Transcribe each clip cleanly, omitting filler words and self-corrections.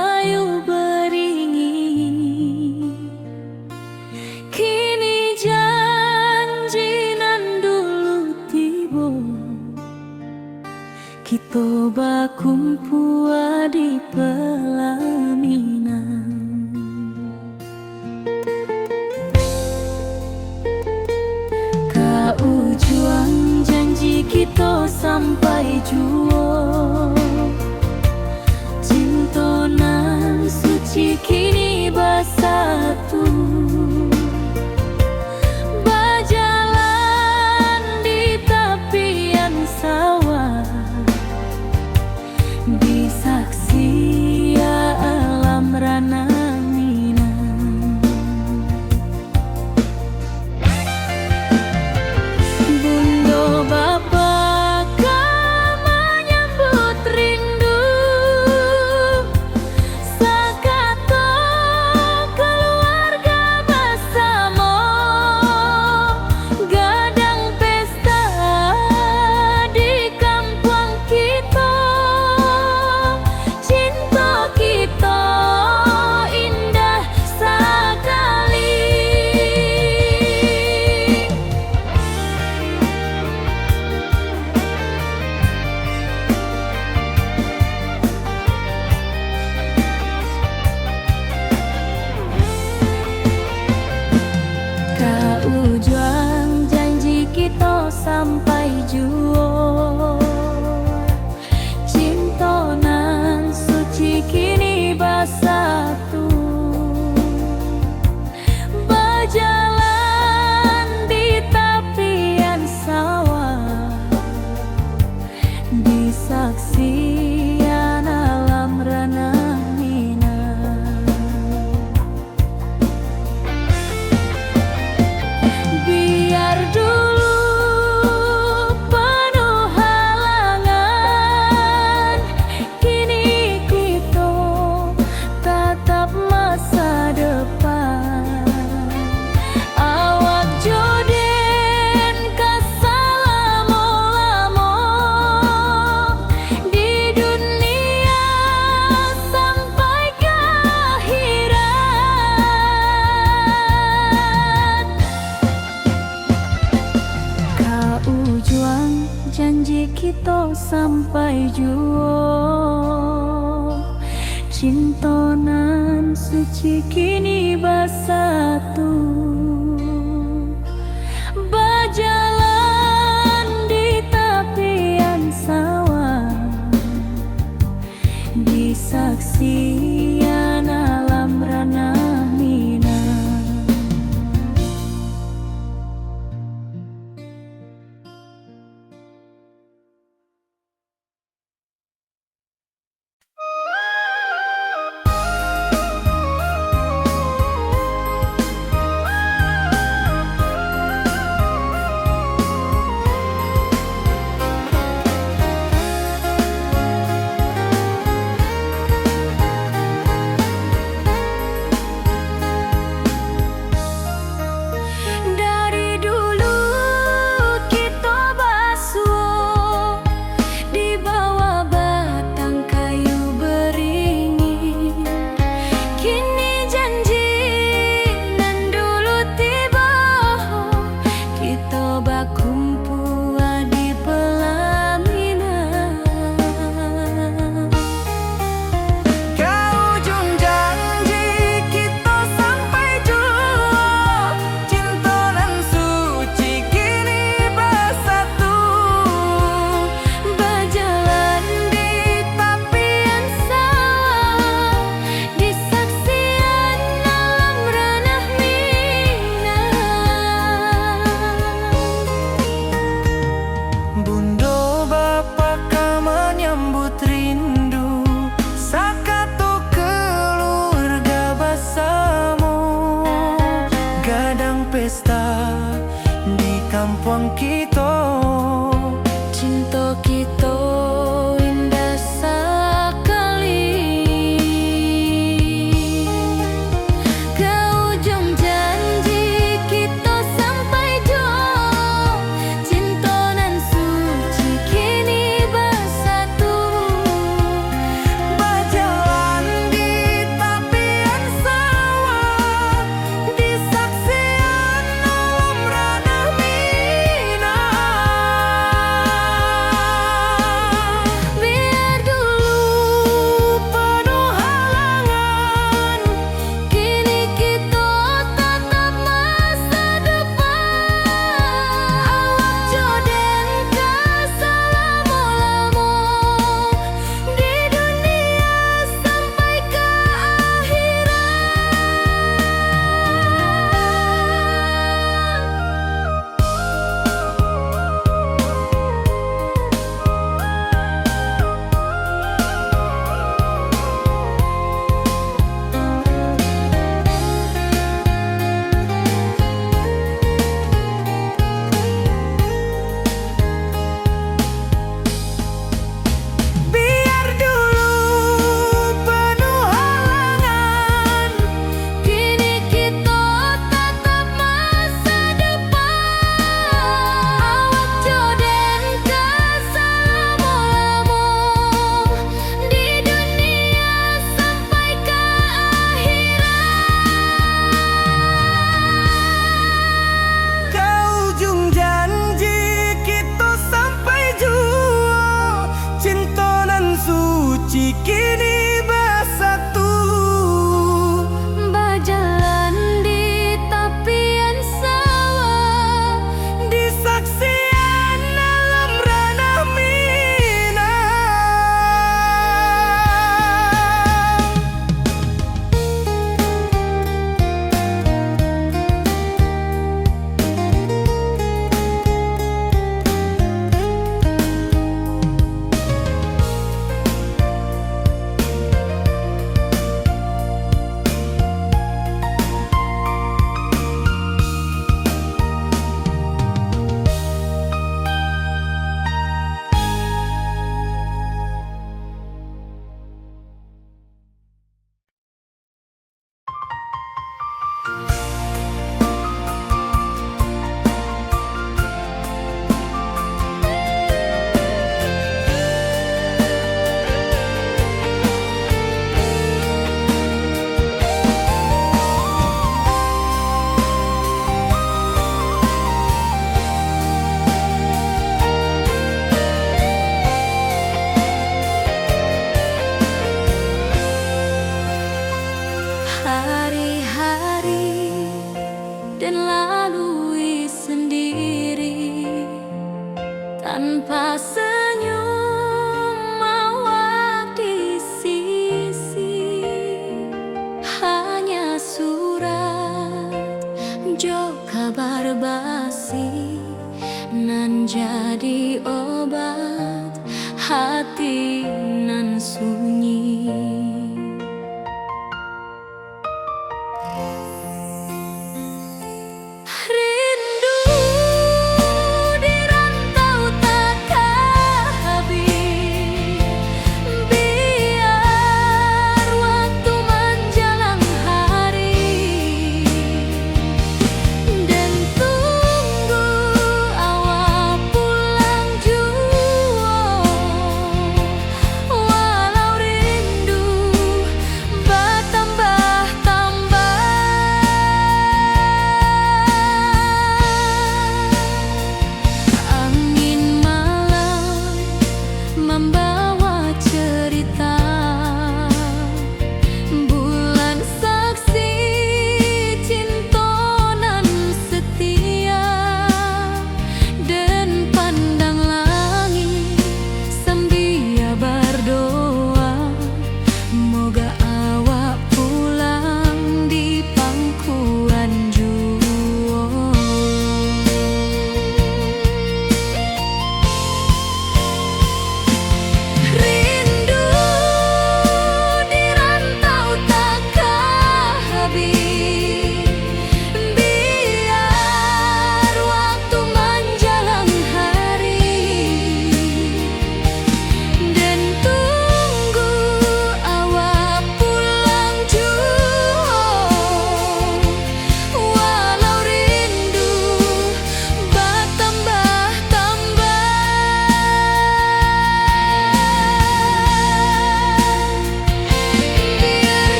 kayu beringin. Kini janji nan dulu tiba, kita bakumpul di pelaminan. Kau juang janji kita sampai jua, cinta nan suci kini bersatu. Berjalan di tepian sawah, disaksi alam rana Minang. Bunda bapa kau menyambut rindu, sakato keluarga bersama, gadang pesta di kampung kita. Cinta kita indah sekali. Kau juang janji kita sampai jua, cinta nan suci kini bersatu. Berjalan di tepian sawah, disaksikan alam rana Minang. Biar dulu penuh halangan, kini kita tatap masa depan. Awak joden kesalamo-lamo di dunia sampai ke akhirat. Kau juang janji kita sampai jua, cinta nan suci kini bersatu. Berjalan di tepian sawah, disaksikan alam rana Minang. Dari dulu kita basuh di bawah batang kayu beringin. Kini janji nan dulu tiba, kita bakumpul di pelaminan. Kau ujung janji kita sampai jua, cinta nan suci kini bersatu. Berjalan di tepian sawah, disaksikan alam ranah Minang. Bunda bapa kau menyambut rindu, sakato keluarga bersama, gadang pesta di kampung kita. Cinta kita indah sekali. Kau ujung janji kita sampai jua, cinta nan suci kini bersatu. Berjalan di hari-hari dan lalui sendiri tanpa senyum awak di sisi, hanya surat jo kabar basi nan jadi obat hati nan sunyi.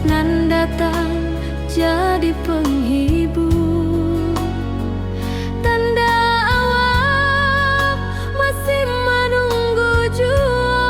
nan datang jadi penghibur, tanda awak masih menunggu jua.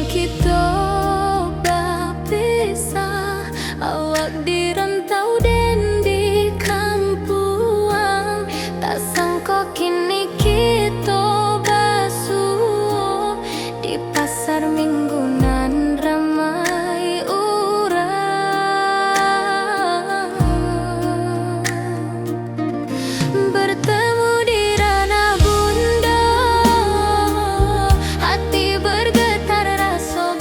kita berpisah, awak di rantau dan di kampuang. Tak sangka kini kita basuh di pasar minggunan ramai orang. Bertemu di ranah bunda, hati bergetar rasa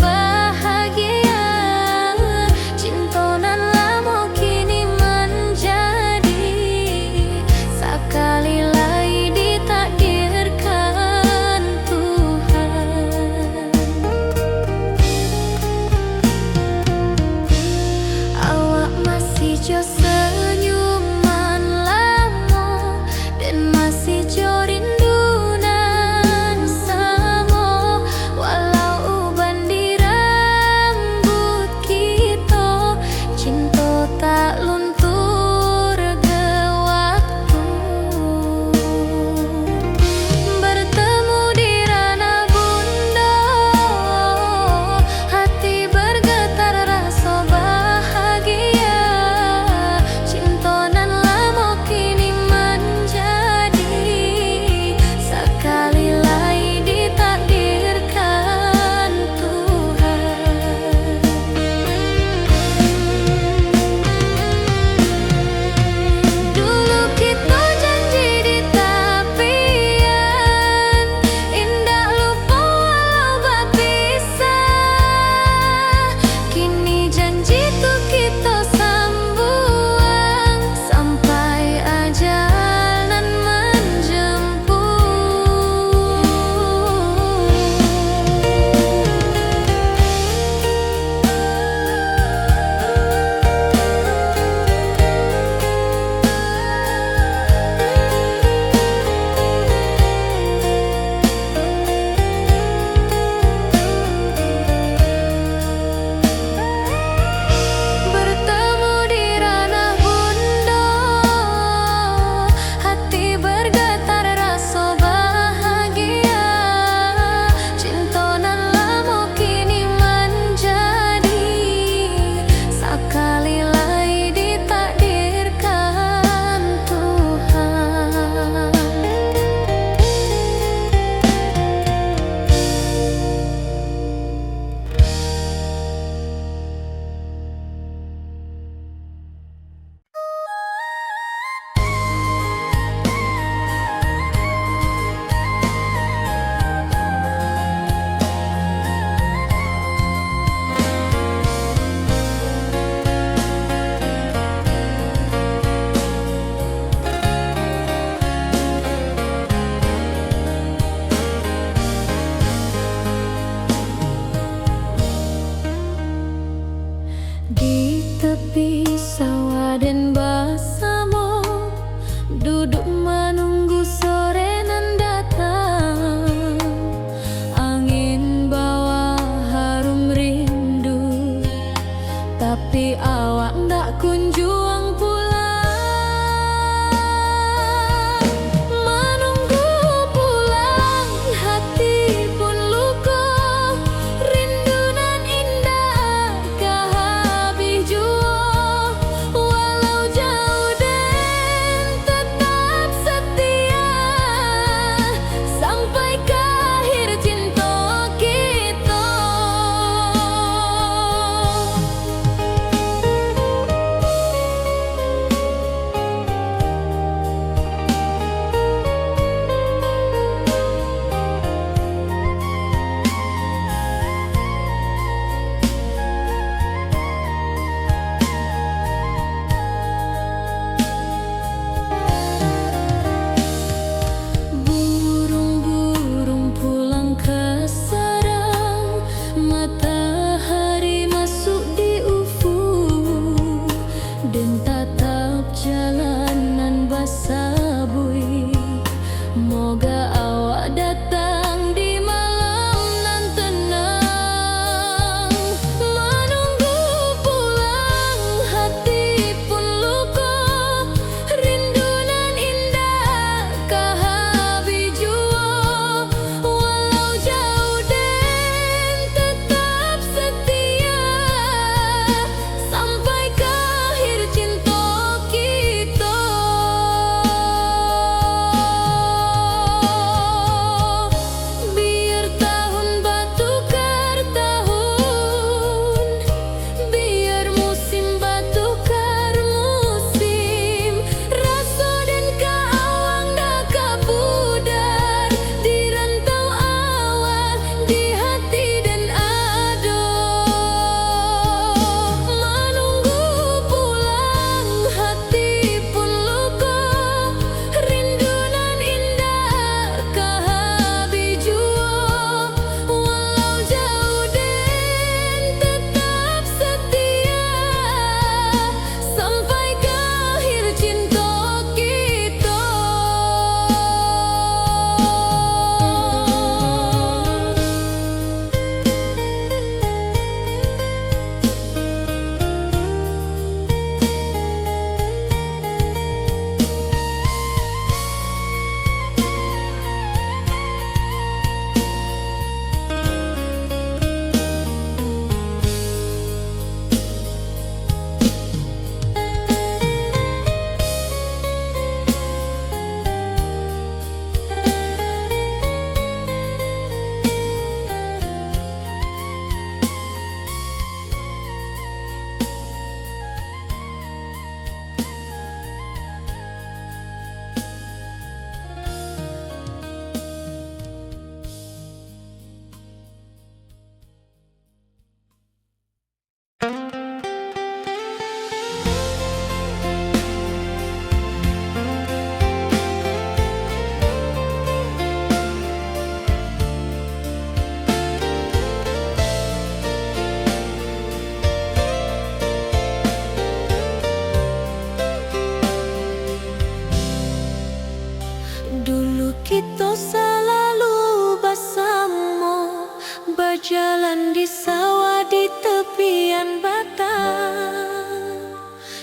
Berjalan di sawah di tepian batang,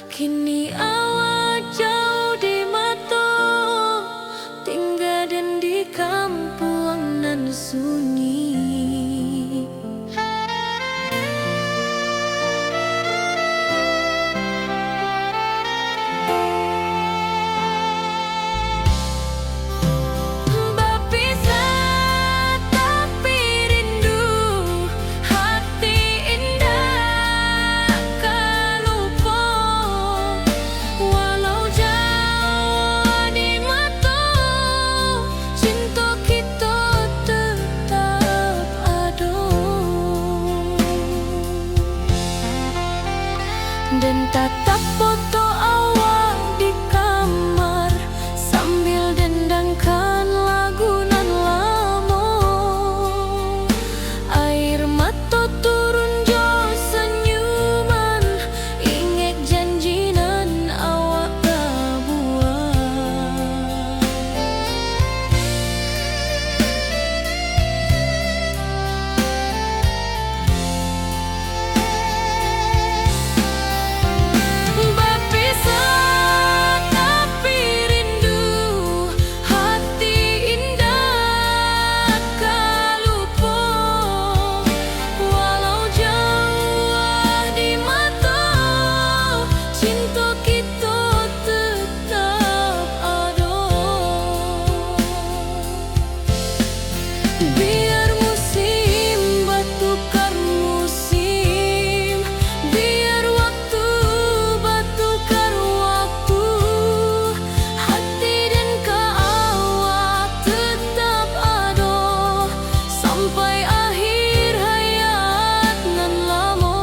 kini awak jauh di mata, tinggal dan di kampung nan sunyi. Dan tatap foto awak di kamar sambil dendangkan lagu nan lama. Air mata turun jo senyuman, ingat janji nan awak buat. Biar musim bertukar musim, biar waktu bertukar waktu, hati dan awak tetap ada sampai akhir hayat nan lama.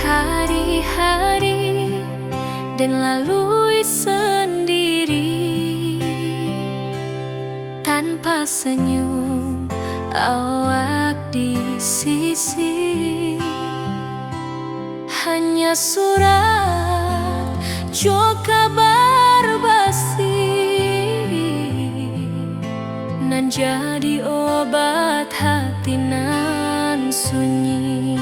Hari-hari dan lalui sendiri tanpa senyum awak di sisi. Hanya surat jo kabar basi nan jadi obat hati nan sunyi.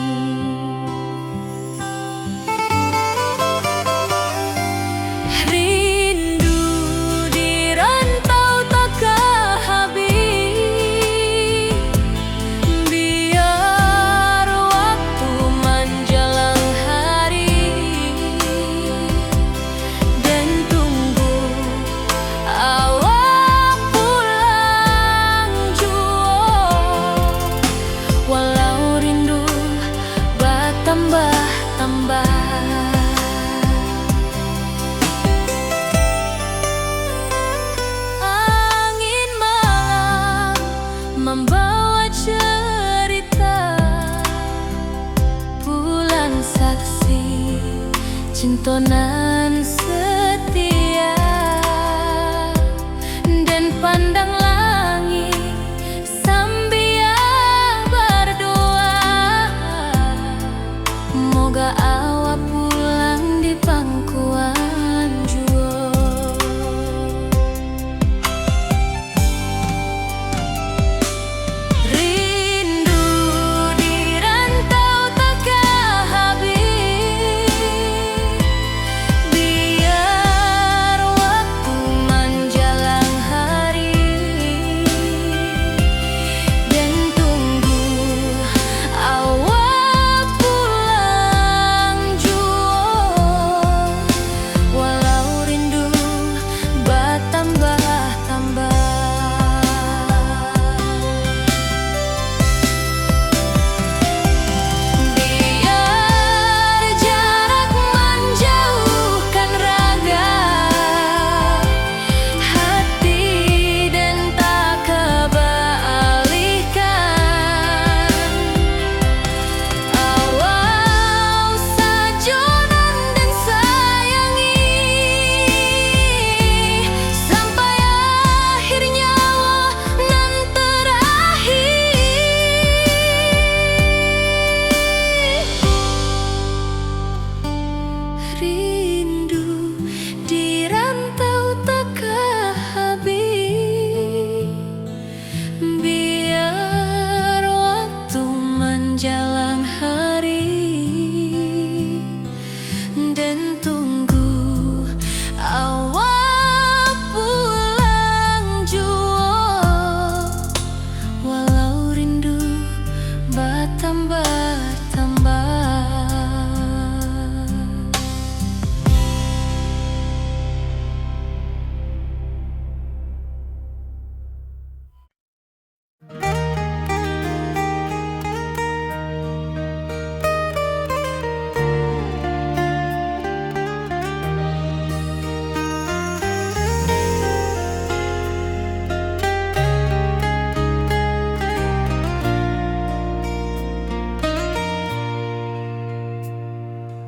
Membawa cerita bulan saksi cinta nan setia, dan pandang langit sambil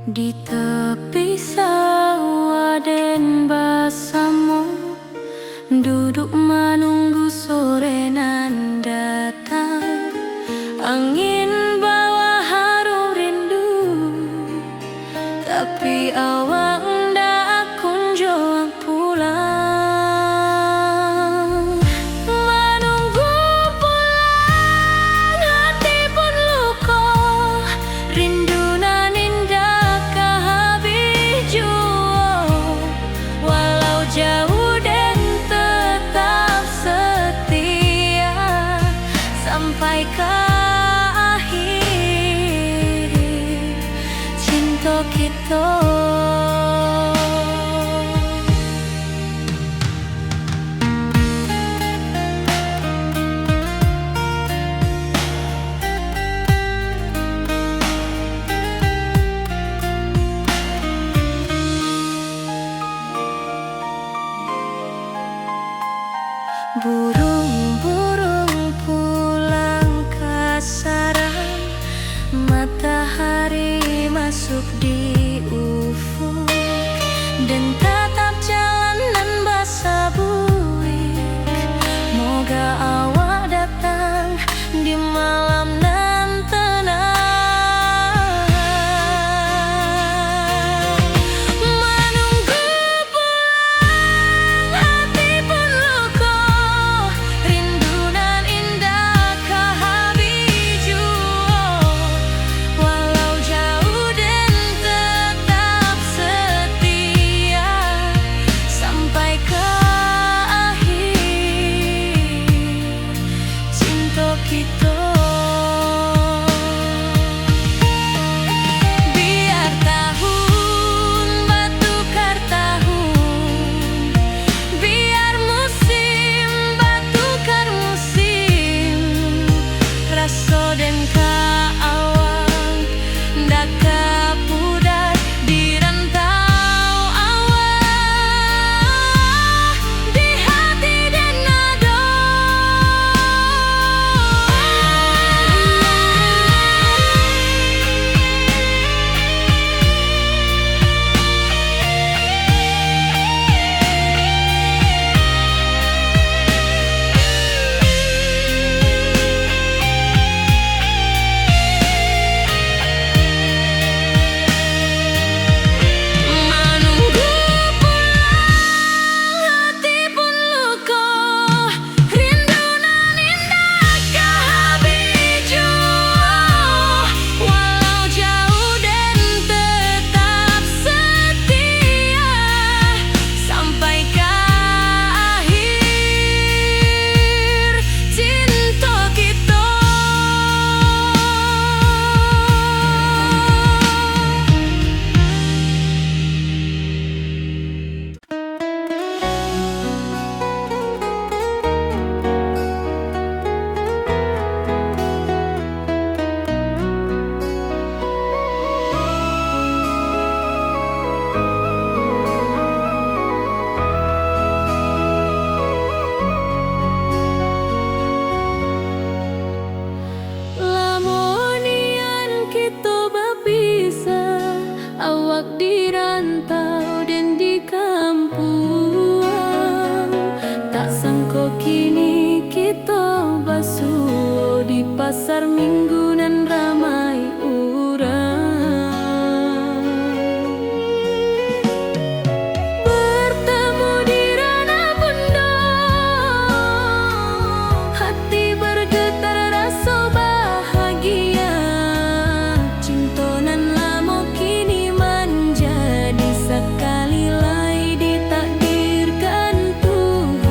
Di tepi sawah den basamu, duduk menunggu sore nan datang. Angin bawa harum rindu, tapi awak ndak kunjung pulang. Menunggu pulang, hati pun luka, rindu nan indah kehabis jua. Walau jauh dan tetap setia sampai ke akhir cinta kita. Burung-burung pulang ke sarang, matahari masuk di ufuk, dan tatap jalanan basah buik. Moga awak datang di malam nan tenang. Menunggu pulang, hati pun luka, rindu nan indah kehabis jua. Walau jauh dan tetap setia sampai ke akhir cinta kita. Biar tahun bertukar tahun, biar musim bertukar musim, rasa dan keawang ndak kepudar di rantau awak, di hati dan nada. Menunggu pulang, hati pun luka, rindu nan indah kehabis jua. Walau jauh dan tetap setia sampai ke akhir cinta kita. Lamonian kita berpisah, awak di rantau dan di kampung. Tak sangka kini kita basuh di pasar minggu nan ramai urang. Bertemu di ranah bunda, hati bergetar rasa bahagia. Cinta nan lama kini menjadi sekali lagi ditakdirkan Tuhan.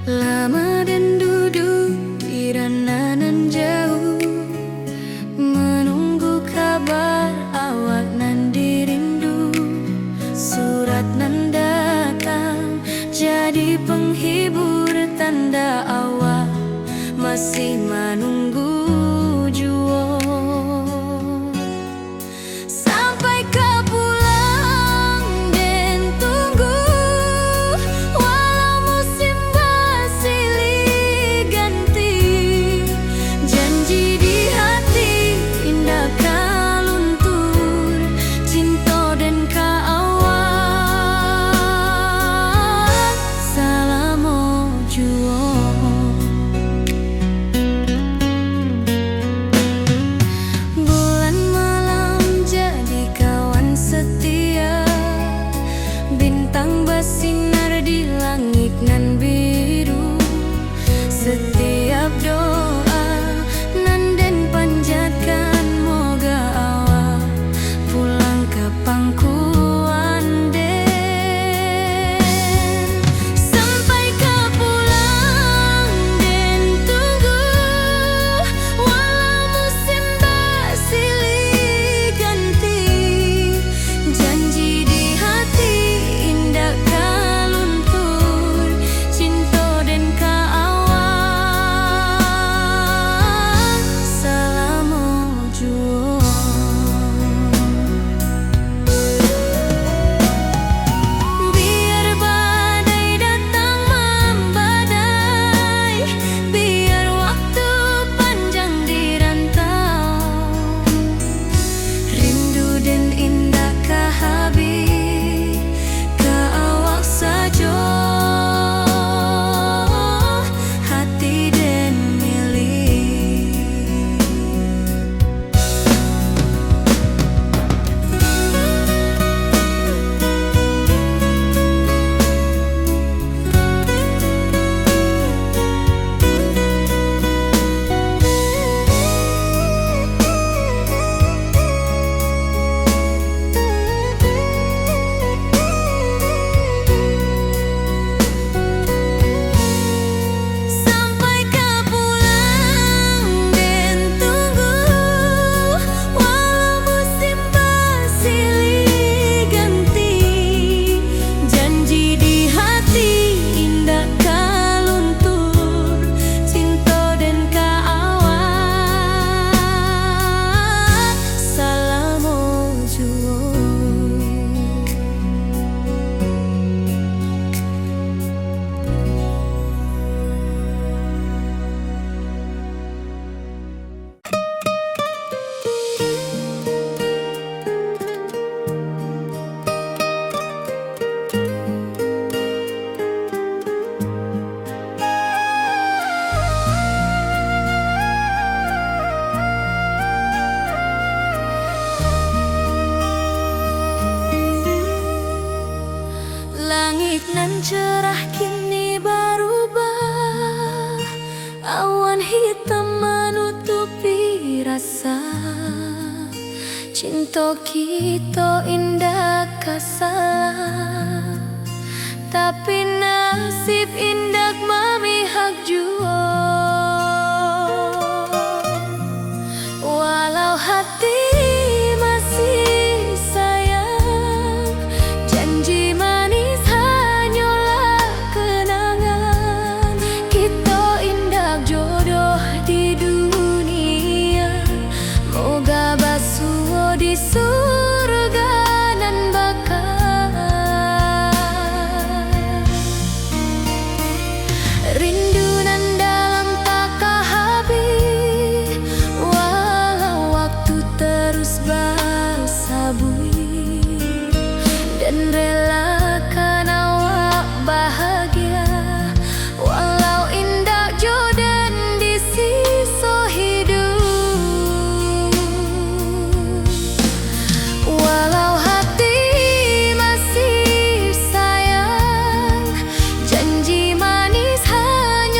Lama dan duduk di ranah nan jauh, menunggu kabar awak nan dirindu. Surat nan datang jadi penghibur, tanda awak masih menunggu jua. Sampai kau pulang dan tunggu, walau musim bersilih ganti. Janji di hati indah kau luntur, cinta dan kau awak salamo jua. Bulan malam jadi kawan setia, bintang bersinar di langit nan biru. Setiap doa nan den panjatkan, moga awak pulang ke pangkuan den. Sampai kau pulang dan tunggu, walau musim bersilih ganti. Janji di hati indah kau luntur, cinta dan kau awak salamo jua. Biar badai datang membadai, biar waktu panjang dirantau, rindu dan indah kah habis ke awak saja, hati dan milik. Sampai kau pulang dan tunggu, walau musim bersilih ganti. Janji di hati indah kau luntur, cinta dan kau awak salamo jua. Langit nan cerah kini berubah, awan hitam menutupi rasa. Cinta kita indah kasalah, tapi nasib indah memihak jua. Walau hati masih sayang, janji manis hanyalah kenangan. Kita indah jodoh di dunia, moga basuh di surga nan bakal. Rindu nan dalam tak habis, walau waktu terus bersabui, dan relakan awak bahagia, walau indah jodan di sisa hidup. Walau hati masih sayang, janji manis hanya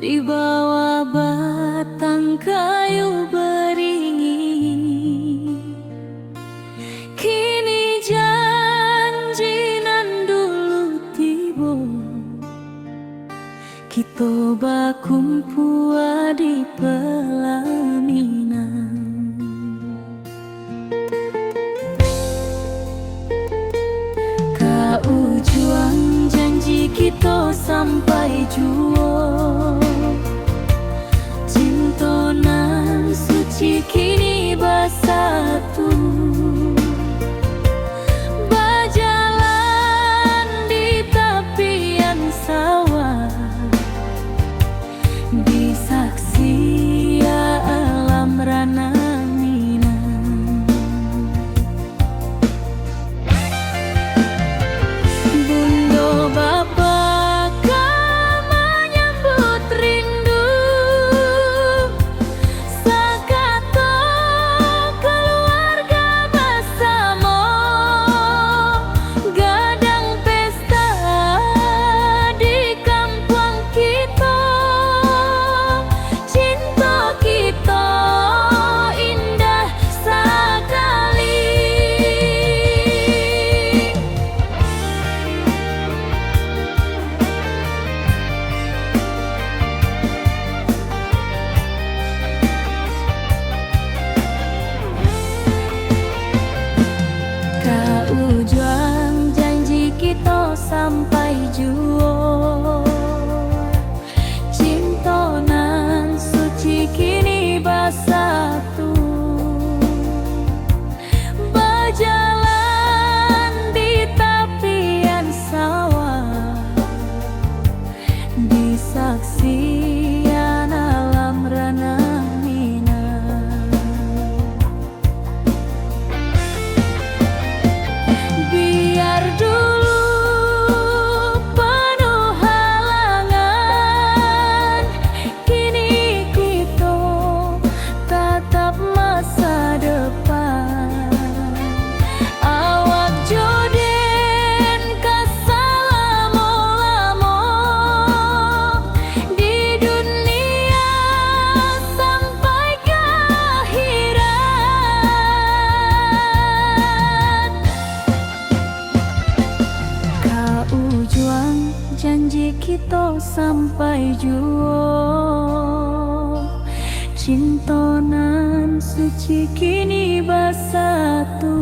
di bawah batang kayu beringin. Kini janji nan dulu tiba, kita bakumpul di pelaminan. Kau juang janji kita sampai jua, cinta nan suci kini bersatu. Berjalan di tepian sawah, di saksi alam ranah Minang. Bunda bapa kau menyambut rindu, sakato keluarga bersama, gadang pesta di kampung kita. Cinta kita indah sekali. Kau juang janji kita sampai jua, cinta nan suci kini bersatu. Berjalan di tepian sawah, di saksian alam ranah Minang. Biar dulu penuh halangan, kini kita tatap masa depan. Awak joden kesalamo-lamo di dunia sampai ke akhirat. Kau juang janji kita sampai jua, cinta nan suci kini bersatu.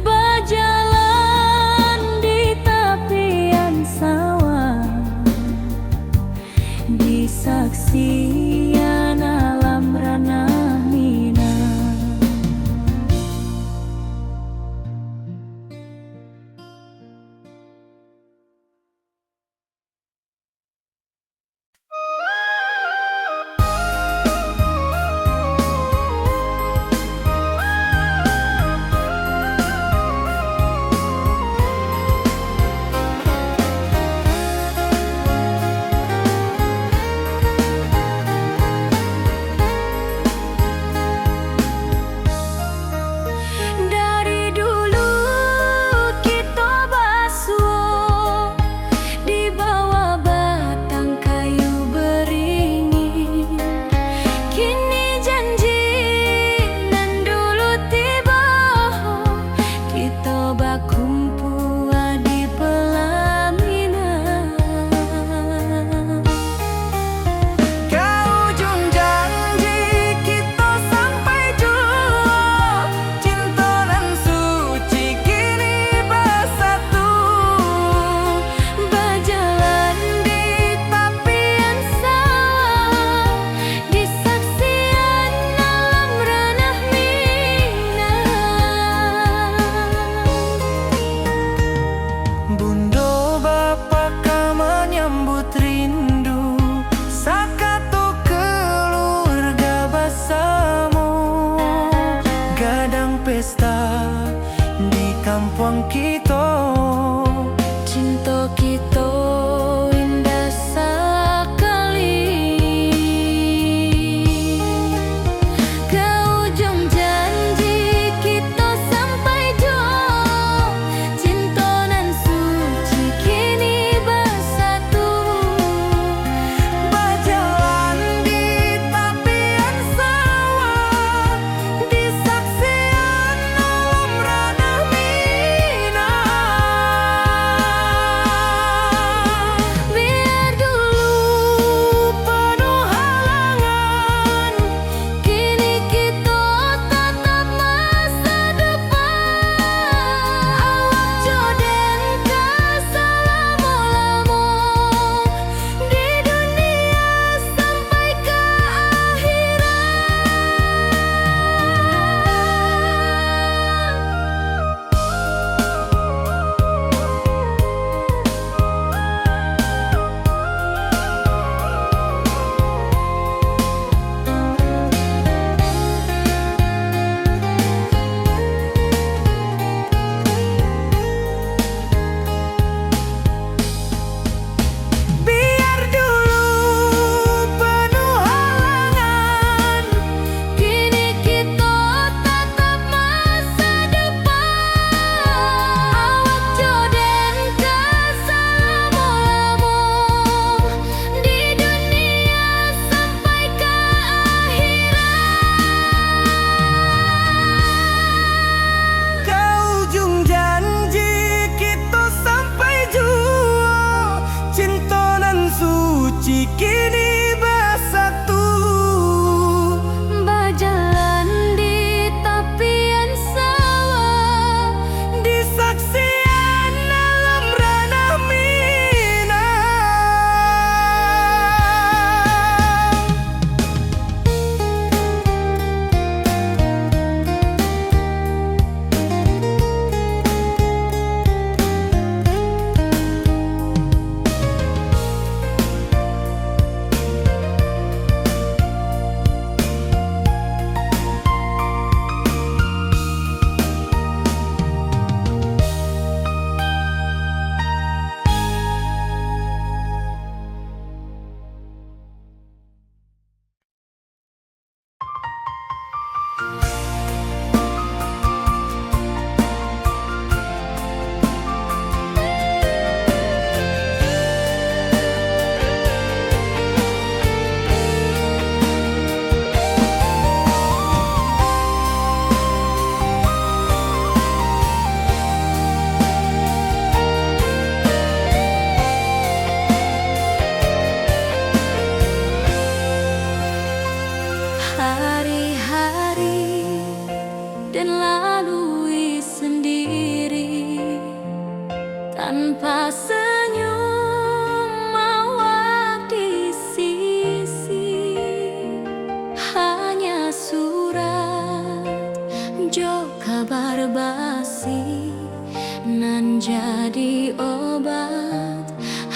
Berjalan di tepian sawah, di saksian alam ranah Minang. Dari dulu kita basuh di bawah batang kayu beringin. Kini janji nan dulu tiba, kita bakumpul di pelaminan. Kau ujung janji kita sampai jua, cinta nan suci kini bersatu. Berjalan di tepian sawah, di saksian alam ranah Minang. Bunda bapa kau menyambut rindu, sakato keluarga bersama, gadang pesta di kampung kita. Cinta kita indah sekali. Kau ujung janji kita sampai jua, cinta nan suci kini bersatu.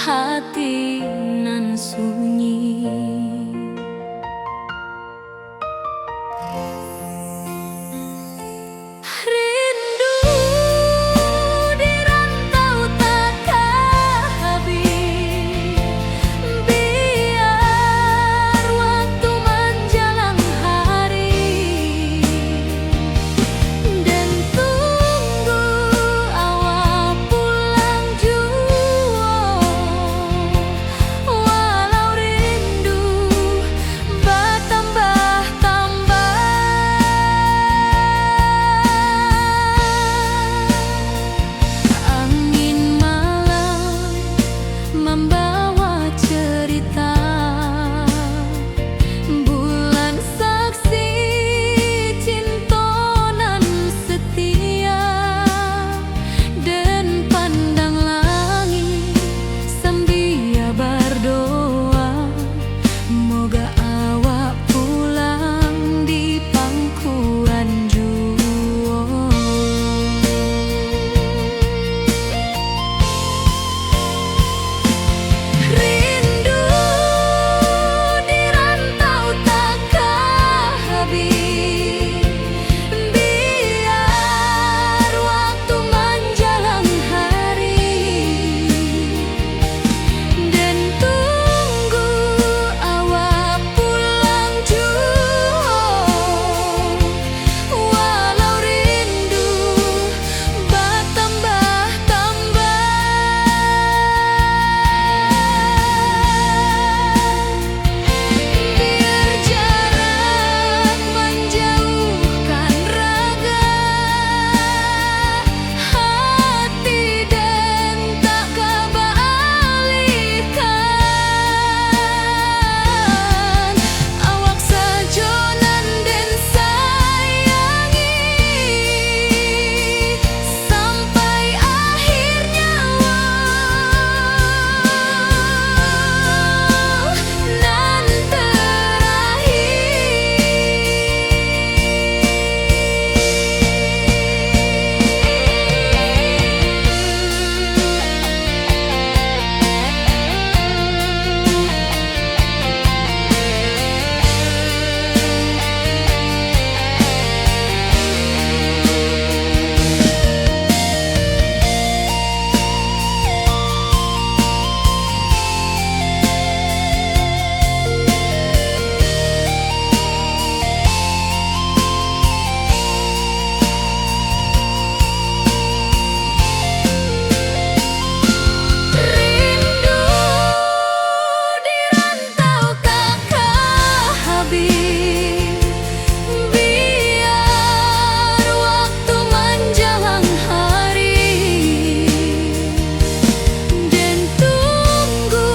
hati nan sunyi. Rindu di rantau takkan habis, biar waktu menjelang hari, dan tunggu awal pulang jua. Walau rindu bertambah-tambah, angin malam membawa cerita, bulan saksi cintonan setia, dan pandang langit sambil berdoa, moga awak pulang di pangkuan jua. Rindu di rantau takkan habis, biar waktu menjelang hari, dan tunggu awak pulang jua. Walau rindu bertambah-tambah, biar jarak menjauhkan raga hati, dan tak kebalikan. Awak sajonan dan sayangi sampai akhir nyawa, nan rindu di rantau takkan habis, biar waktu menjelang hari, dan tunggu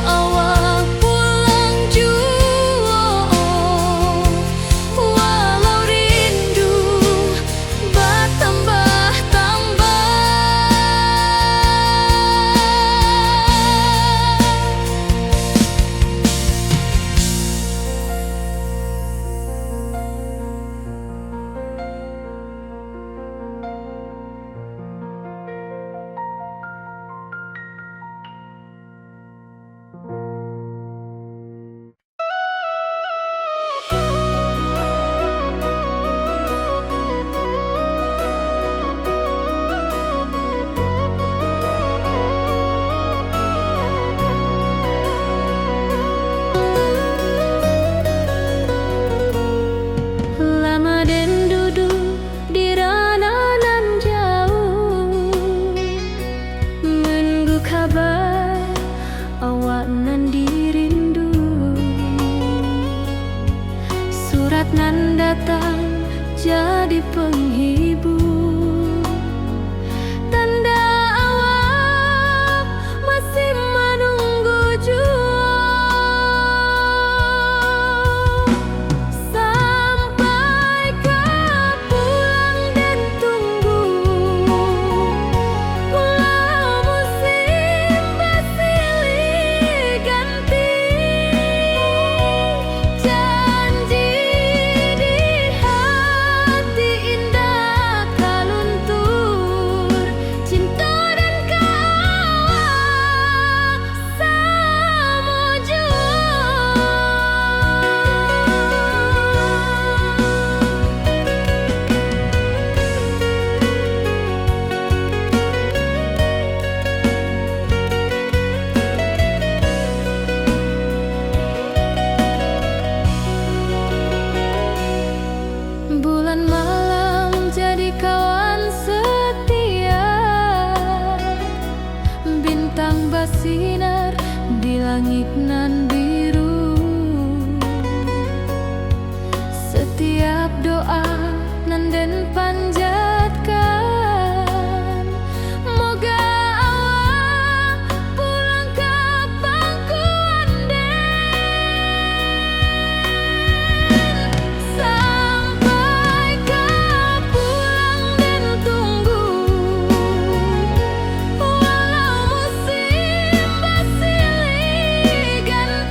awak pulang jua. Walau rindu bertambah-tambah, lama dan duduk di ranah nan jauh, menunggu kabar awak nan dirindu. Surat nan datang jadi penghibur, tanda awak masih menunggu jua. Sampai kau pulang dan tunggu, pulau musim bersilih ganti, janji di hati indah langit nan biru. Setiap doa nan den panjatkan, moga awak pulang ka pangkuan den. Sampai ka pulang den tunggu, walau musim bersilih ganda.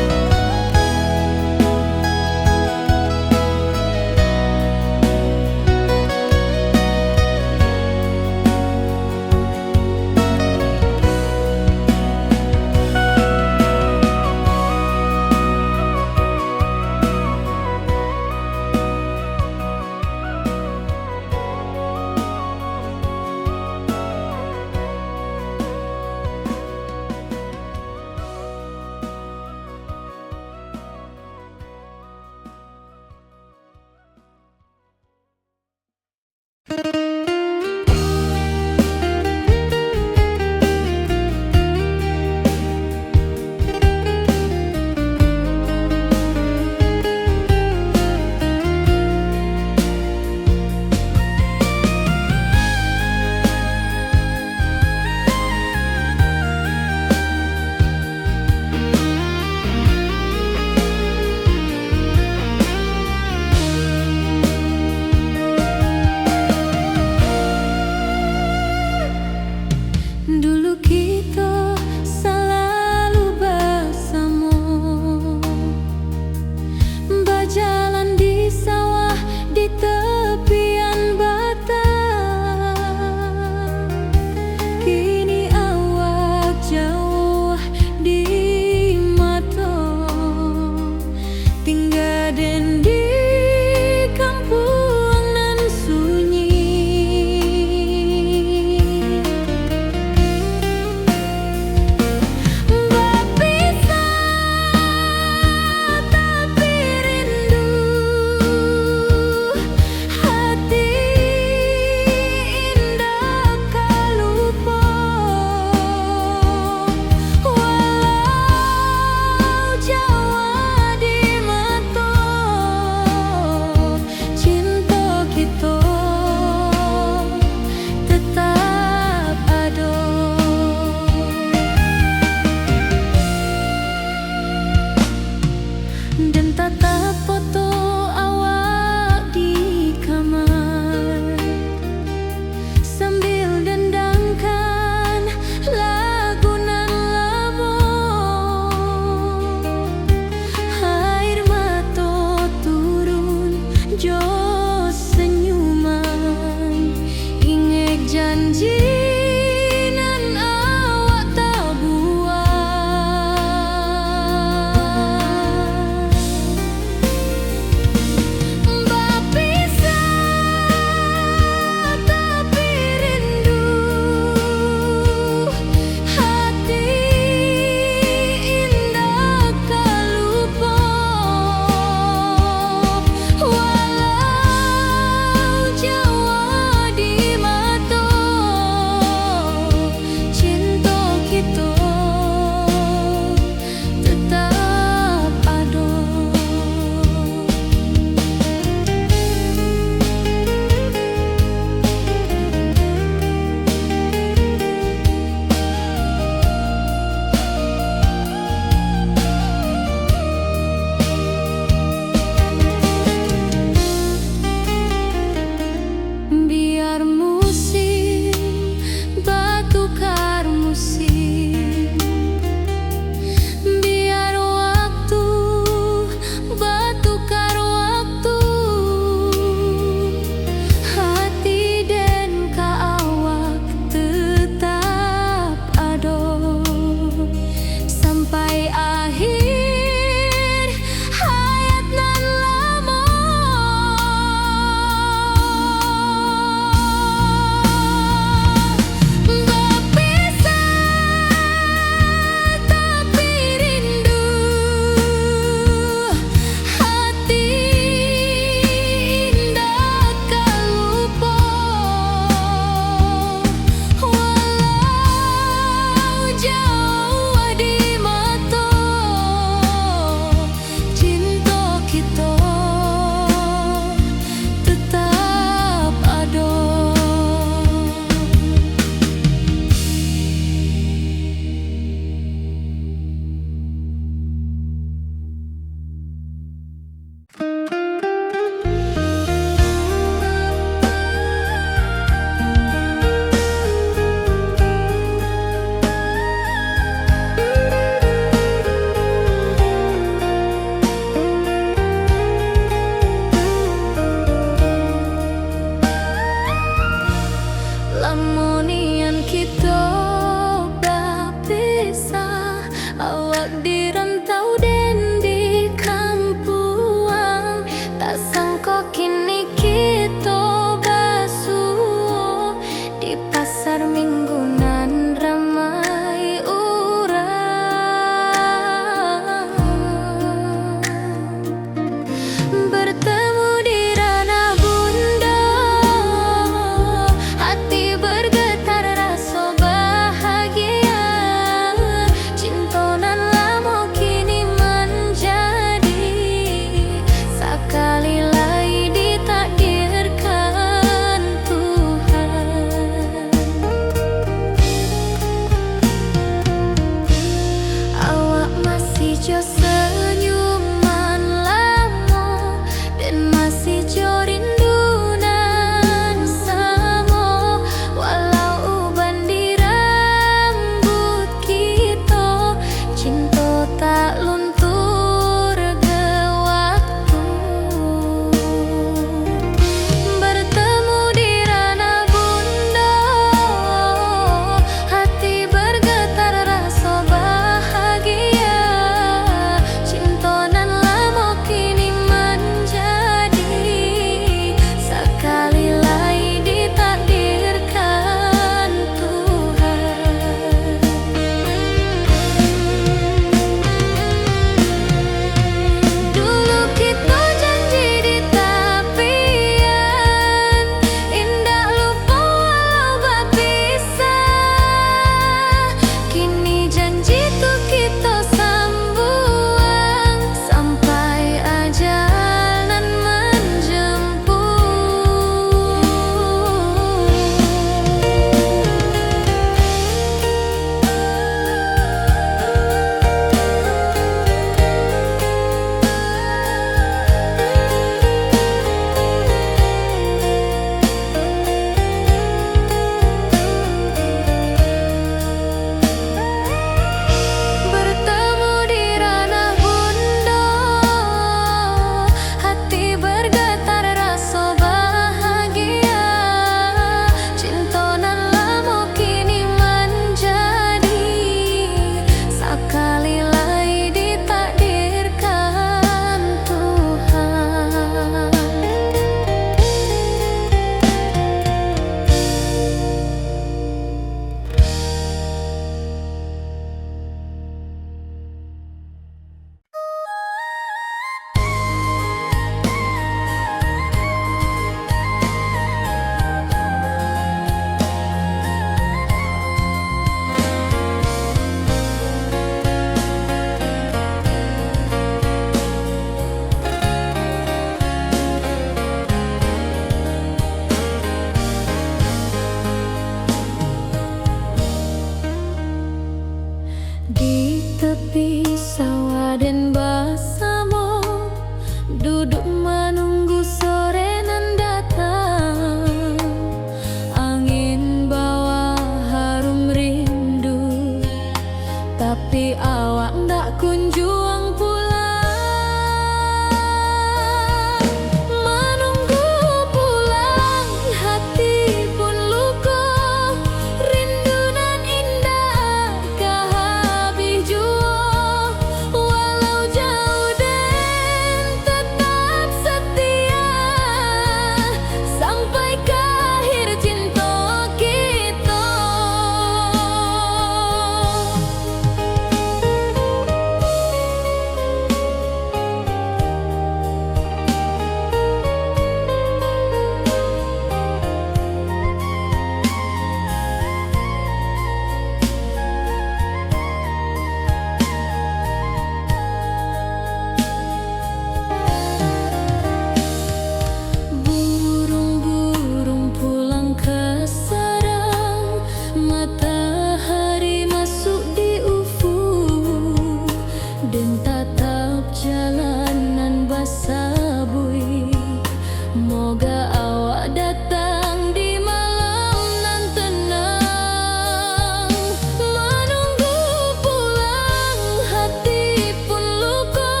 Moga awak datang di malam nan tenang. Menunggu pulang hati pun luka,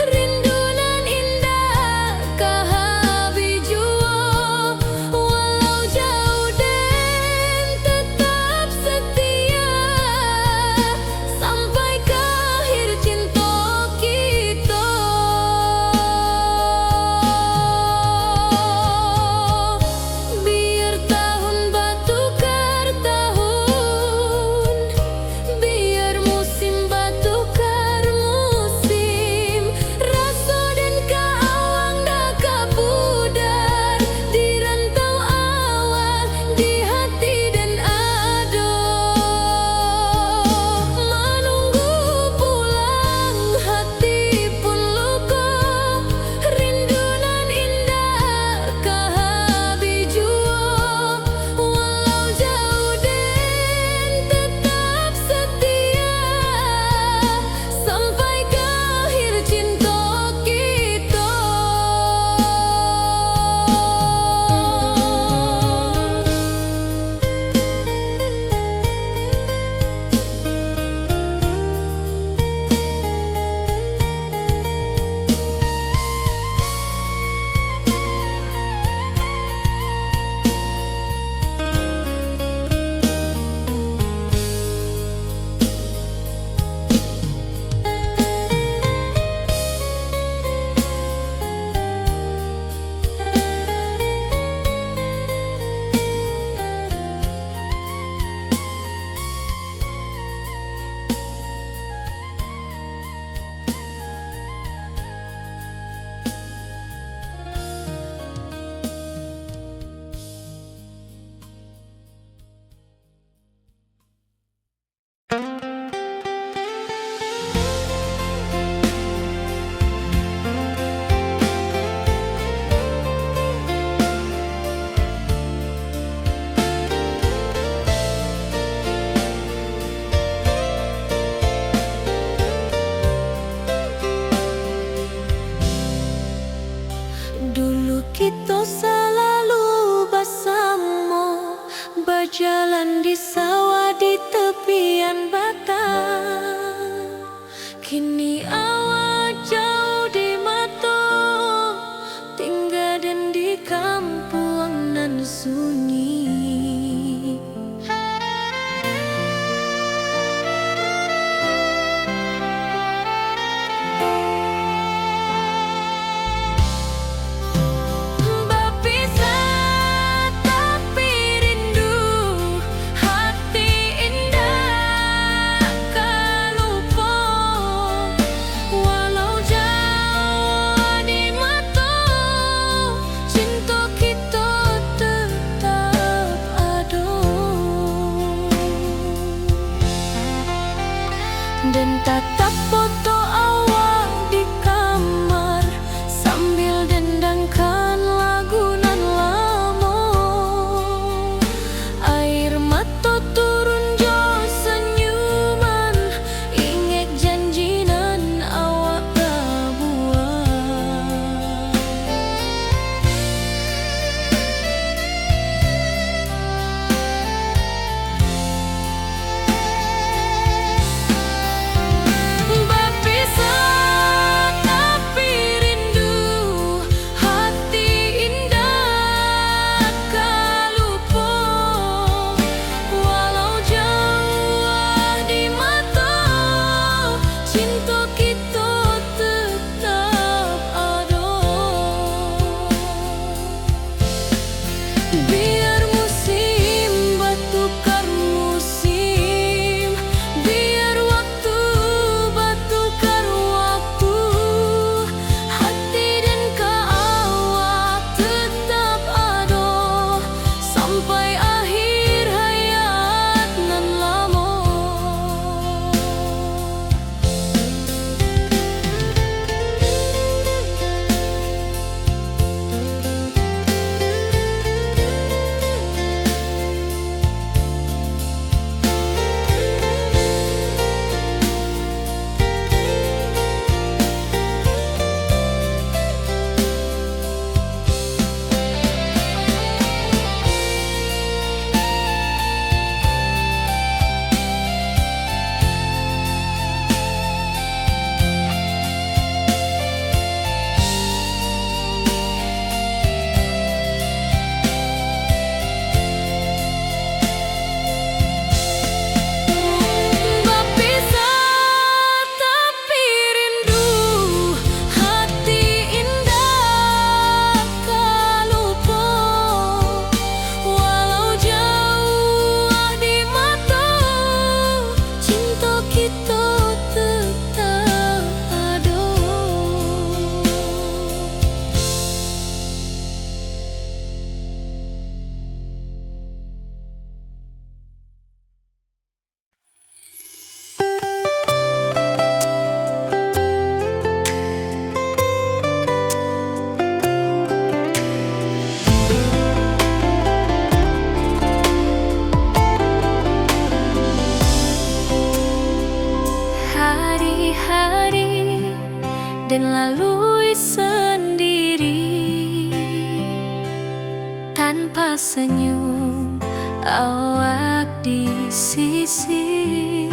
rindu nan indah kahabi jua. Walau jauh den tetap setia, sampai ke akhir cinta kita. tanpa senyum awak di sisi.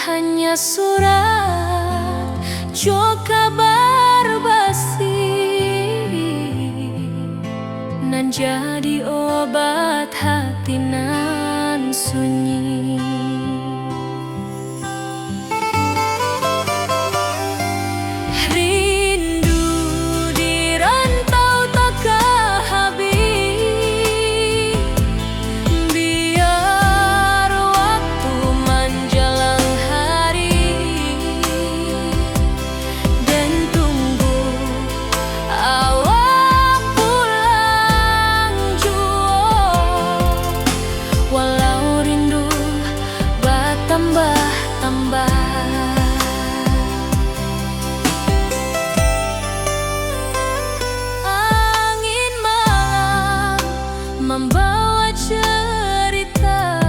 Hanya surat jo kabar basi nan jadi obat hati nan sunyi. Rindu di rantau takkan habis, biar waktu menjelang hari dan tunggu awak pulang jua. Walau rindu bertambah-tambah, angin malam membawa cerita,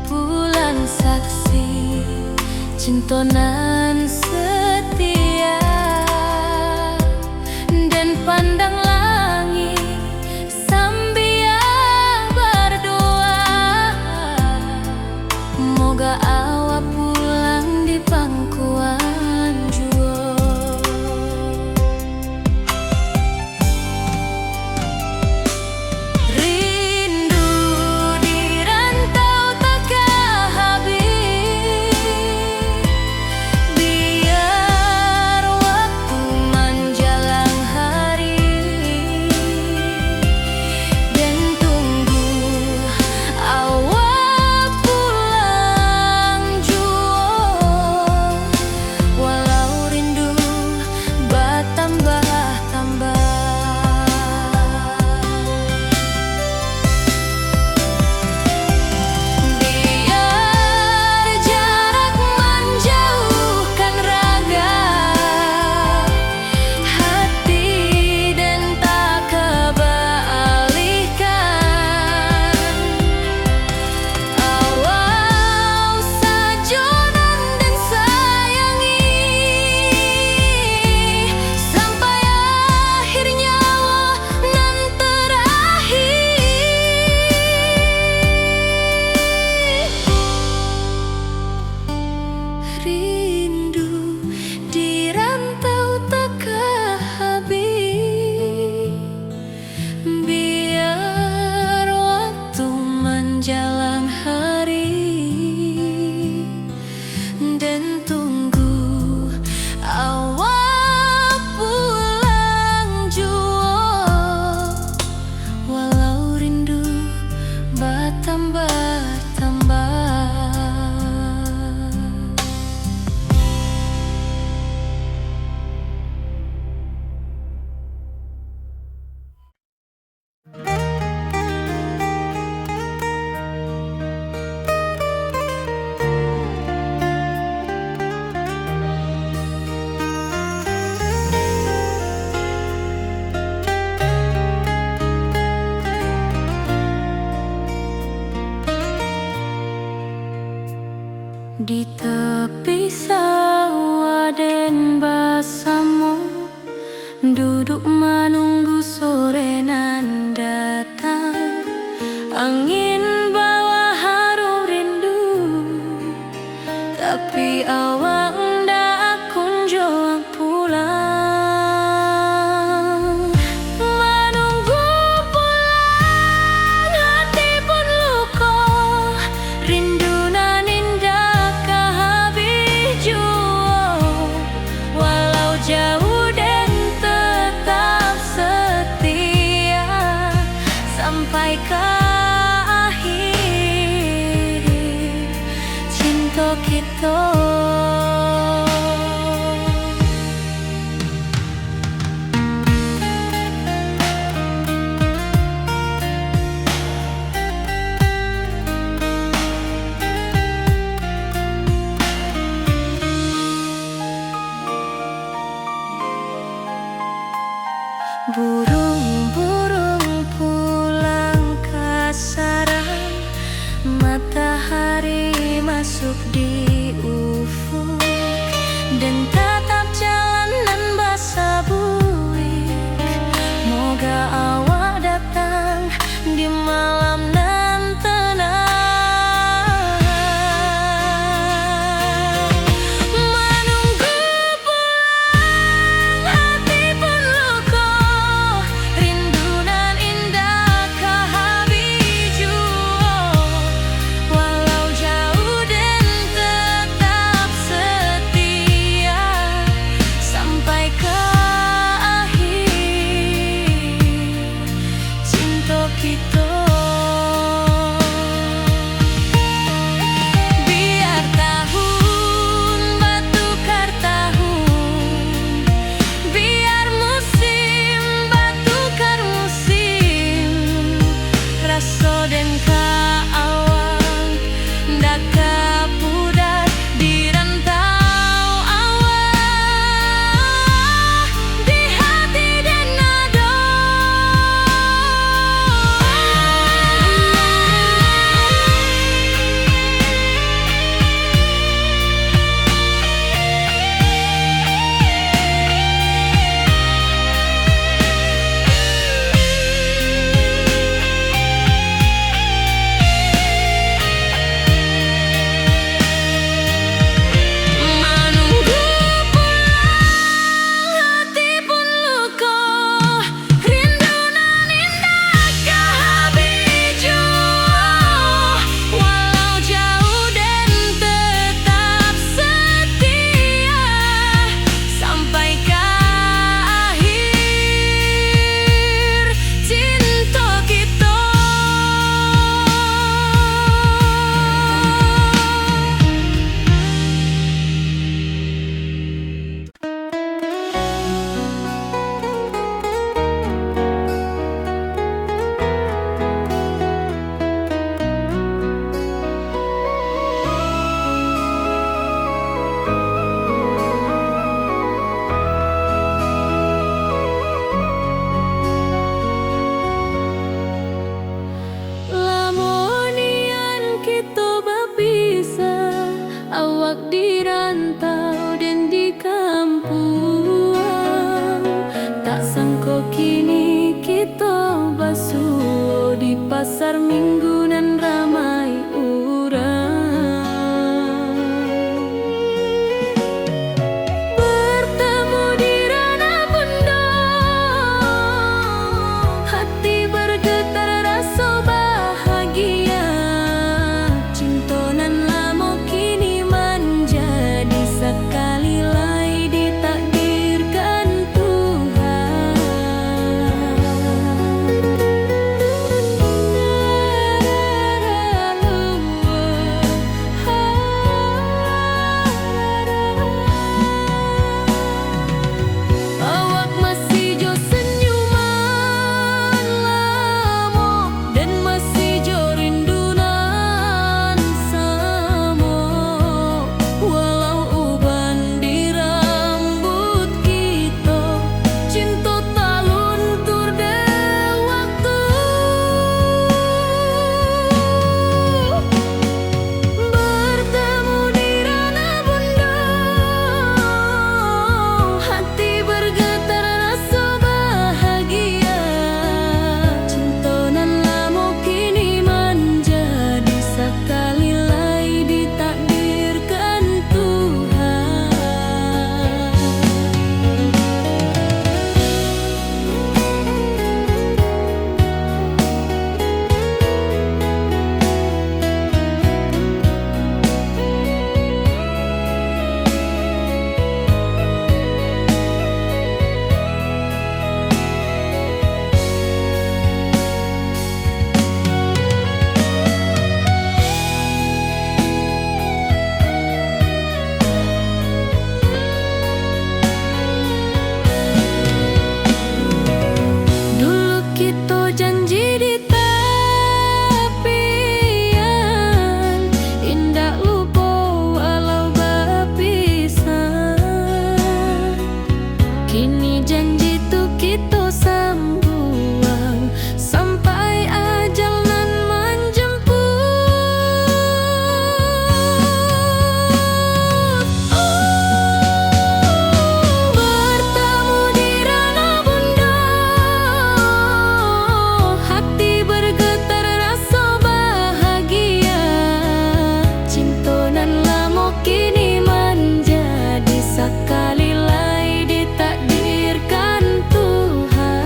bulan saksi cintonan setia, dan pandang langit sambil berdoa, moga awak pulang di pangkuan jua. Rindu di rantau takkan habis, biar waktu menjelang hari dan tunggu awak pulang jua. Walau rindu bertambah-tambah, biar jarak menjauhkan raga hati dan tak kebalihkan. Awal sajonan dan sayangi sampai akhir nyawa nan terakhir. Rindu di rantau takkan habis, biar waktu menjelang hari dan tunggu awak pulang jua. Walau rindu bertambah-tambah. Di tepi sawah den basamu, duduk menunggu sore nan datang. Angin bawa harum rindu, tapi awak ndak kunjung pulang. Menunggu pulang hati pun luka, rindu nan indah habis jua. Walau jauh dan tetap setia sampai ke akhir cinta kita. Burung-burung pulang ke sarang, matahari masuk di ufuk, dan tatap jalanan basah buik. Moga kini kita basuh di pasar minggu nan ramai urang. Bertemu di ranah bunda, hati bergetar rasa bahagia. Cinta nan lama kini menjadi sekali lai ditakdirkan Tuhan. Awak masih jo senyuman lama dan masih jo rindunan sama. Walau uban di rambut kita, cinta tak luntur de waktu. Bertemu di ranah bunda, hati bergetar rasa bahagia. Cinta nan lama kini menjadi sekali lai ditakdirkan Tuhan. Dulu kita janji di tepian, indah lupa walau berpisah. Kini janji tu kita sambung sampai ajal nan menjemput. Bertemu di ranah bunda, hati bergetar rasa bahagia. Cinta nan lama kini menjadi sekali lai ditakdirkan Tuhan.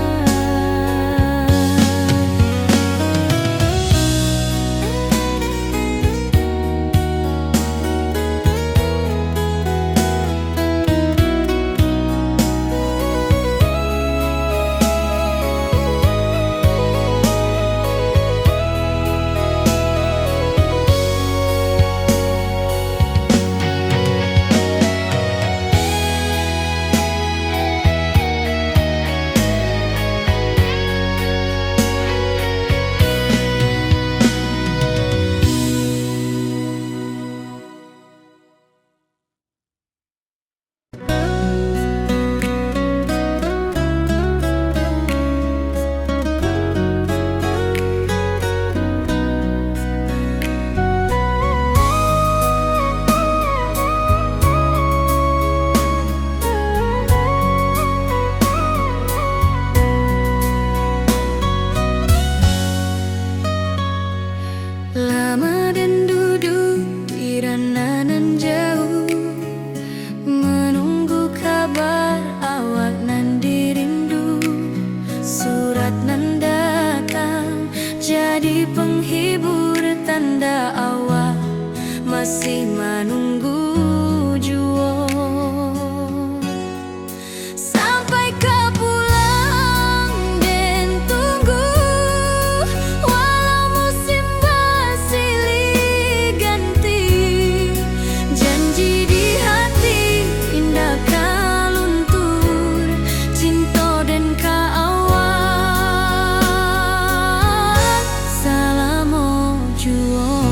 Lama dan duduk di ranah nan jauh, menunggu kabar awak nan dirindu. Surat nan datang jadi penghibur, tanda awak masih menunggu jua. Sampai kau pulang dan tunggu, walau musim bersilih ganti. Janji di hati indah kau luntur, cinta dan kawan selama jua.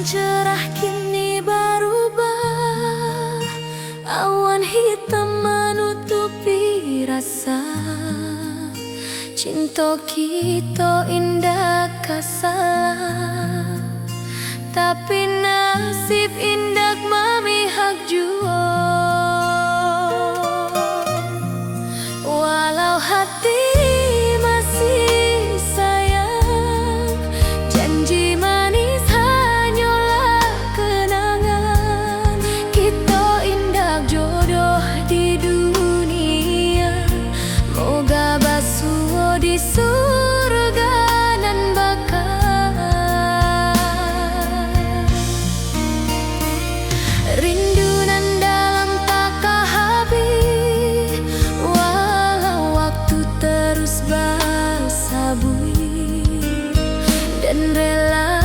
cerah kini berubah, awan hitam menutupi rasa. Cinta kita indah kasalah, tapi nasib indah memihak jua. Walau hati masih sayang, janji manis hanyalah kenangan. Kita indah jodoh di dunia, moga basuh di surga nan bakal. Rindu nan dalam tak habis, walau waktu terus bersabui, dan rela